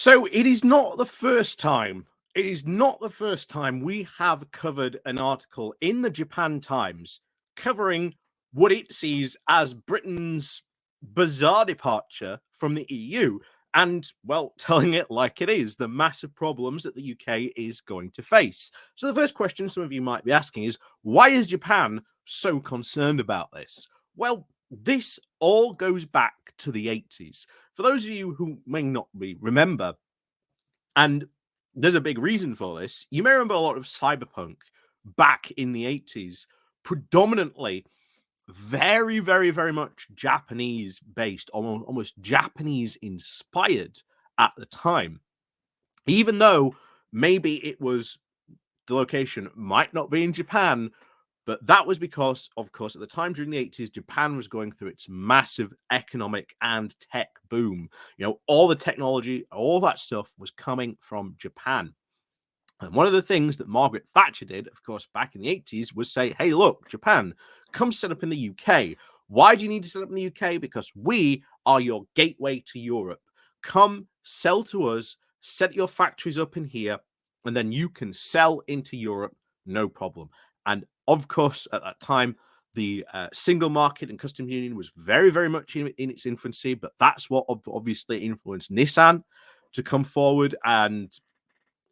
So it is not the first time. It is not the first time we have covered an article in the Japan Times covering what it sees as Britain's bizarre departure from the EU and, well, telling it like it is, the massive problems that the UK is going to face. So the first question some of you might be asking is, why is Japan so concerned about this? Well, this all goes back to the 80s. For those of you who may not remember, and there's a big reason for this, you may remember a lot of cyberpunk back in the 80s, predominantly very, very, very much Japanese based, almost Japanese inspired at the time. Even though maybe it was the location might not be in Japan, but that was because, of course, at the time during the 80s, Japan was going through its massive economic and tech boom. You know, all the technology, all that stuff was coming from Japan. And one of the things that Margaret Thatcher did, of course, back in the 80s was say, hey, look, Japan, come set up in the UK. Why do you need to set up in the UK? Because we are your gateway to Europe. Come sell to us, set your factories up in here, and then you can sell into Europe, no problem. And of course, at that time, the single market and customs union was very, very much in its infancy, but that's what obviously influenced Nissan to come forward and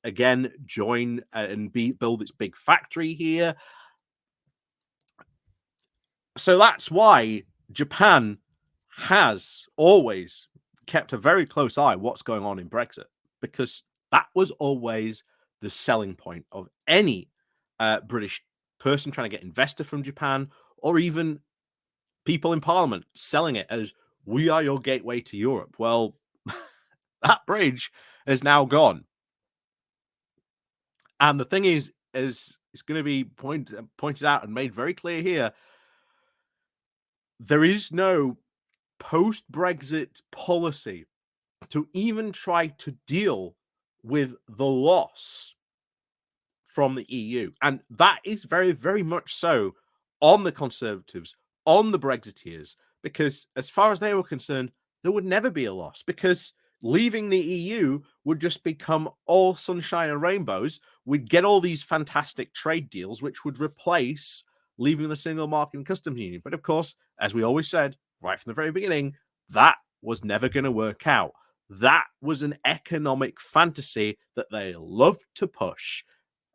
again join and build its big factory here. So that's why Japan has always kept a very close eye what's going on in Brexit, because that was always the selling point of any British person trying to get investor from Japan, or even people in Parliament selling it as we are your gateway to Europe. Well, that bridge is now gone. And the thing is it's going to be pointed out and made very clear here, there is no post-Brexit policy to even try to deal with the loss from the EU. And that is very, very much so on the Conservatives, on the Brexiteers, because as far as they were concerned, there would never be a loss, because leaving the EU would just become all sunshine and rainbows. We'd get all these fantastic trade deals, which would replace leaving the single market and customs union. But of course, as we always said right from the very beginning, that was never going to work out. That was an economic fantasy that they loved to push.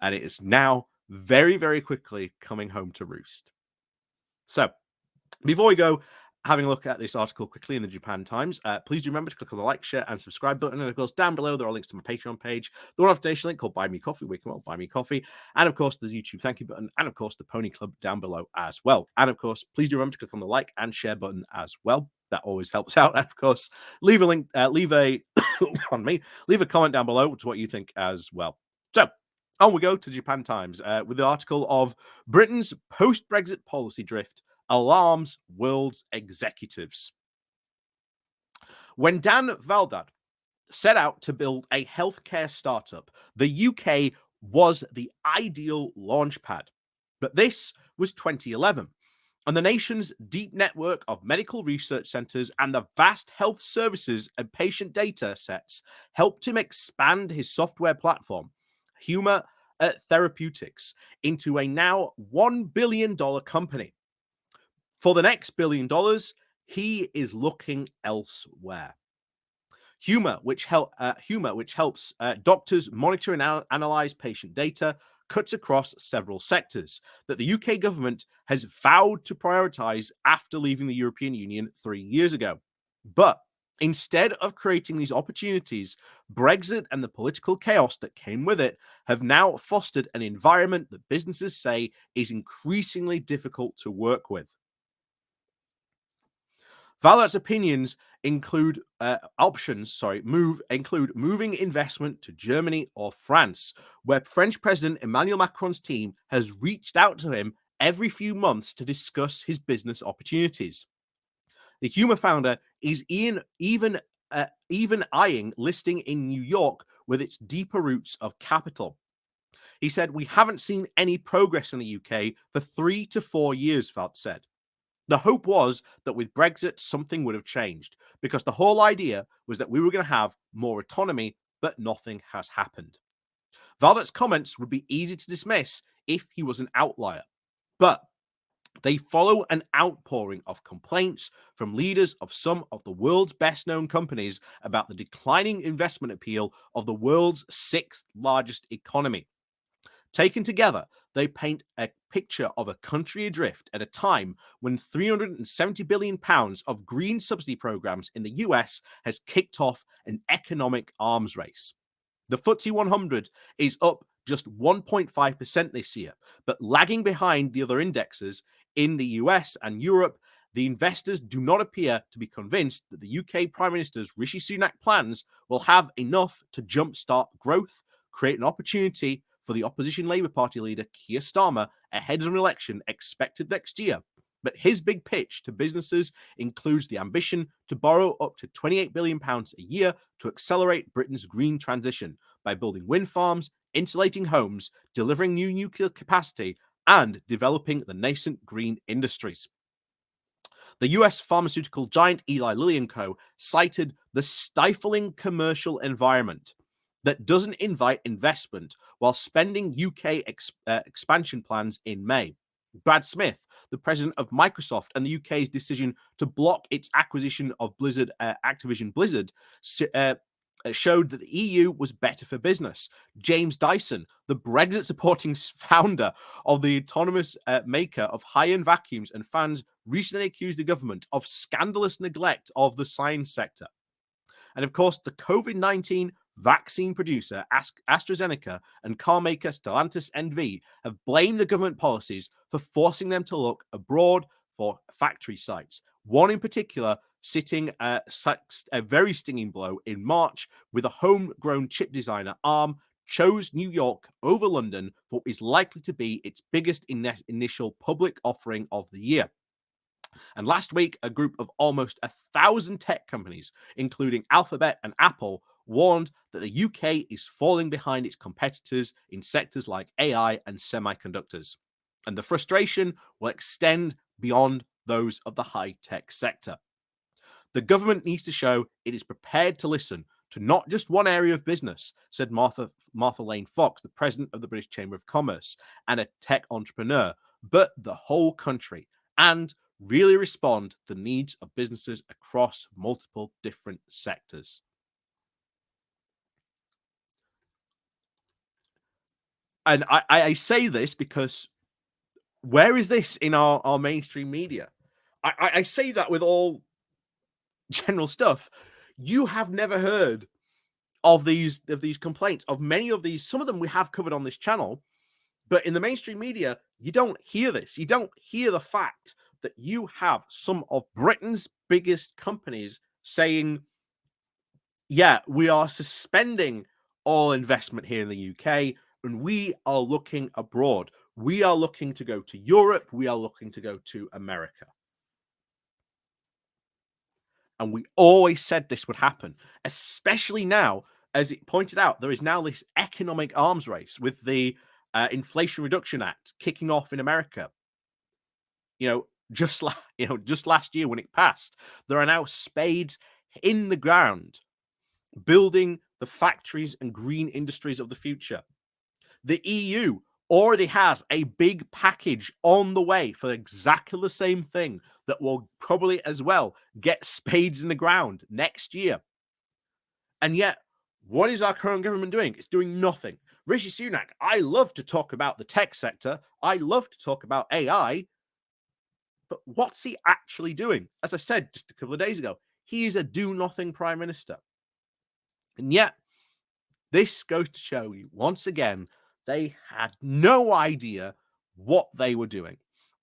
And it is now very, very quickly coming home to roost. So before we go, having a look at this article quickly in the Japan Times, please do remember to click on the like, share, and subscribe button. And of course, down below, there are links to my Patreon page, the one-off donation link called Buy Me Coffee, where you can buy me coffee. And of course, there's YouTube thank you button. And of course, the Pony Club down below as well. And of course, please do remember to click on the like and share button as well. That always helps out. And of course, leave a link, leave a comment down below to what you think as well. So on we go to Japan Times with the article of Britain's post-Brexit policy drift alarms world's executives. When Dan Valdad set out to build a healthcare startup, the UK was the ideal launchpad. But this was 2011, and the nation's deep network of medical research centres and the vast health services and patient data sets helped him expand his software platform, Humor Therapeutics, into a now $1 billion company. For the next $1 billion, he is looking elsewhere. Humor, which helps doctors monitor and analyze patient data, cuts across several sectors that the UK government has vowed to prioritize after leaving the European Union 3 years ago. But instead of creating these opportunities, Brexit and the political chaos that came with it have now fostered an environment that businesses say is increasingly difficult to work with. Valdad's opinions include moving investment to Germany or France, where French President Emmanuel Macron's team has reached out to him every few months to discuss his business opportunities. The Humor founder is even eyeing listing in New York with its deeper roots of capital. He said, "We haven't seen any progress in the UK for 3 to 4 years," Valdad said. The hope was that with Brexit, something would have changed, because the whole idea was that we were going to have more autonomy but nothing has happened. Valdet's comments would be easy to dismiss if he was an outlier, but they follow an outpouring of complaints from leaders of some of the world's best known companies about the declining investment appeal of the world's sixth largest economy. Taken together, they paint a picture of a country adrift at a time when £370 billion of green subsidy programs in the US has kicked off an economic arms race. The FTSE 100 is up just 1.5% this year, but lagging behind the other indexes in the US and Europe. The investors do not appear to be convinced that the UK Prime Minister's Rishi Sunak plans will have enough to jumpstart growth, create an opportunity for the opposition Labour Party leader Keir Starmer ahead of an election expected next year. But his big pitch to businesses includes the ambition to borrow up to £28 billion a year to accelerate Britain's green transition by building wind farms, insulating homes, delivering new nuclear capacity, and developing the nascent green industries. The US pharmaceutical giant Eli Lilly and Co. cited the stifling commercial environment that doesn't invite investment while spending UK expansion plans in May. Brad Smith, the president of Microsoft, and the UK's decision to block its acquisition of Activision Blizzard showed that the EU was better for business. James Dyson, the Brexit supporting founder of the autonomous maker of high-end vacuums and fans, recently accused the government of scandalous neglect of the science sector. And of course, the COVID-19 vaccine producer AstraZeneca and car maker Stellantis NV have blamed the government policies for forcing them to look abroad for factory sites. One in particular sitting a very stinging blow in March with a homegrown chip designer, ARM, chose New York over London for what is likely to be its biggest initial public offering of the year. And last week, a group of almost 1,000 tech companies, including Alphabet and Apple, warned that the UK is falling behind its competitors in sectors like AI and semiconductors. And the frustration will extend beyond those of the high-tech sector. The government needs to show it is prepared to listen to not just one area of business, said Martha Lane Fox, the president of the British Chamber of Commerce and a tech entrepreneur, but the whole country, and really respond to the needs of businesses across multiple different sectors. And I say this because where is this in our mainstream media? I say that with all general stuff. You have never heard of these complaints, of many of these. Some of them we have covered on this channel, but in the mainstream media, you don't hear this. You don't hear the fact that you have some of Britain's biggest companies saying, yeah, we are suspending all investment here in the UK and we are looking abroad. We are looking to go to Europe. We are looking to go to America. And we always said this would happen, especially now, as it pointed out, there is now this economic arms race with the Inflation Reduction Act kicking off in America. Just last year when it passed, there are now spades in the ground building the factories and green industries of the future. The EU already has a big package on the way for exactly the same thing that will probably as well get spades in the ground next year. And yet, what is our current government doing? It's doing nothing. Rishi Sunak, I love to talk about the tech sector. I love to talk about AI. But what's he actually doing? As I said just a couple of days ago, he is a do-nothing prime minister. And yet, this goes to show you, once again, they had no idea what they were doing.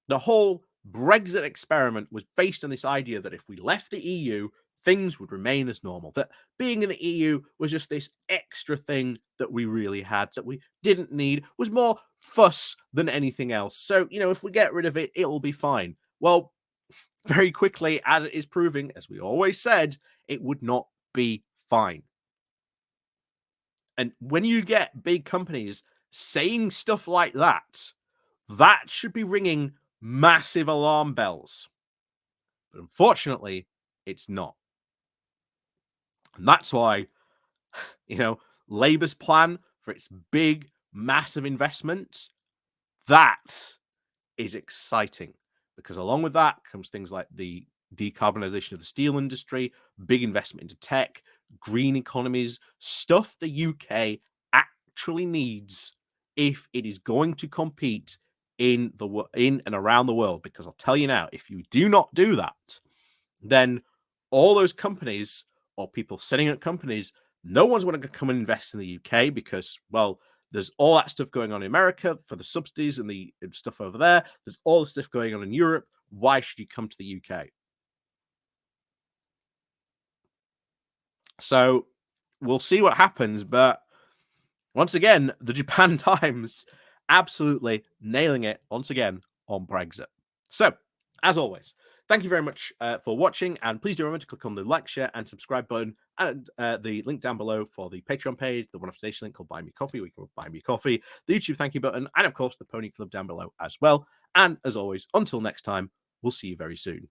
The whole Brexit experiment was based on this idea that if we left the EU, things would remain as normal. That being in the EU was just this extra thing that we really had, that we didn't need, was more fuss than anything else. So, if we get rid of it, it will be fine. Well, very quickly, as it is proving, as we always said, it would not be fine. And when you get big companies saying stuff like that, that should be ringing massive alarm bells. But unfortunately, it's not. And that's why, Labour's plan for its big, massive investments, that is exciting, because along with that comes things like the decarbonisation of the steel industry, big investment into tech, green economies, stuff the UK actually needs if it is going to compete in and around the world. Because I'll tell you now, if you do not do that, then all those companies or people setting up companies, no one's going to come and invest in the UK because, well, there's all that stuff going on in America for the subsidies and the stuff over there. There's all the stuff going on in Europe. Why should you come to the UK? So we'll see what happens. But once again, the Japan Times absolutely nailing it once again on Brexit. So, as always, thank you very much for watching, and please do remember to click on the like, share, and subscribe button, and the link down below for the Patreon page, the one-off station link called Buy Me Coffee, where you can buy me coffee, the YouTube thank you button, and of course the Pony Club down below as well. And as always, until next time, we'll see you very soon.